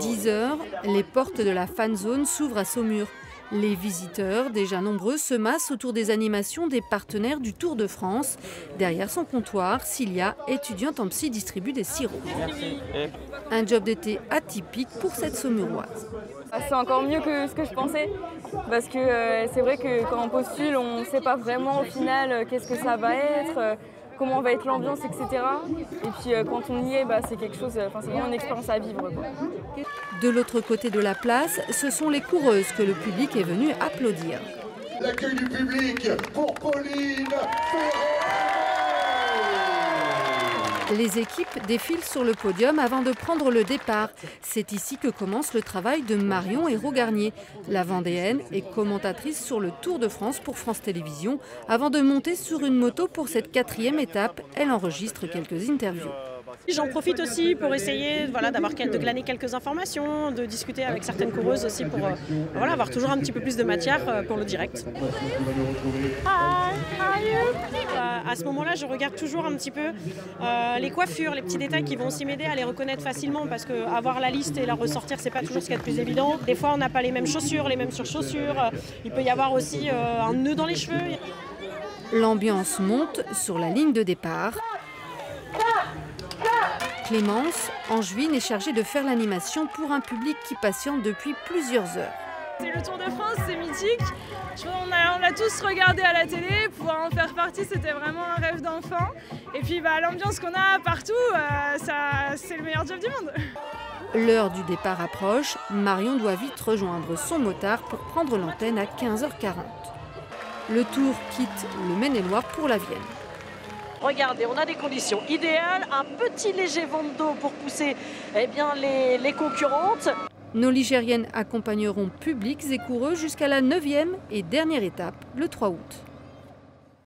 10 heures, les portes de la fan zone s'ouvrent à Saumur. Les visiteurs, déjà nombreux, se massent autour des animations des partenaires du Tour de France. Derrière son comptoir, Cilia, étudiante en psy, distribue des sirops. Un job d'été atypique pour cette Saumuroise. C'est encore mieux que ce que je pensais, parce que c'est vrai que quand on postule, on ne sait pas vraiment au final qu'est-ce que ça va être, comment va être l'ambiance, etc. Et puis quand on y est, c'est quelque chose, c'est vraiment une expérience à vivre, quoi. De l'autre côté de la place, ce sont les coureuses que le public est venu applaudir. L'accueil du public pour Pauline Ferrand. Les équipes défilent sur le podium avant de prendre le départ. C'est ici que commence le travail de Marion Hérault-Garnier. La Vendéenne est commentatrice sur le Tour de France pour France Télévisions. Avant de monter sur une moto pour cette 4e étape, elle enregistre quelques interviews. J'en profite aussi pour essayer de glaner quelques informations, de discuter avec certaines coureuses aussi pour avoir toujours un petit peu plus de matière pour le direct. À ce moment-là, je regarde toujours un petit peu les coiffures, les petits détails qui vont aussi m'aider à les reconnaître facilement, parce qu'avoir la liste et la ressortir, c'est pas toujours ce qu'il y a de plus évident. Des fois, on n'a pas les mêmes chaussures, les mêmes surchaussures. Il peut y avoir aussi un nœud dans les cheveux. L'ambiance monte sur la ligne de départ. Clémence, angevine, est chargée de faire l'animation pour un public qui patiente depuis plusieurs heures. C'est le Tour de France, c'est mythique. On l'a tous regardé à la télé, pouvoir en faire partie, c'était vraiment un rêve d'enfant. Et puis l'ambiance qu'on a partout, c'est le meilleur job du monde. L'heure du départ approche, Marion doit vite rejoindre son motard pour prendre l'antenne à 15h40. Le Tour quitte le Maine-et-Loire pour la Vienne. Regardez, on a des conditions idéales, un petit léger vent d'eau pour pousser les concurrentes. Nos Ligériennes accompagneront publics et coureux jusqu'à la 9e et dernière étape, le 3 août.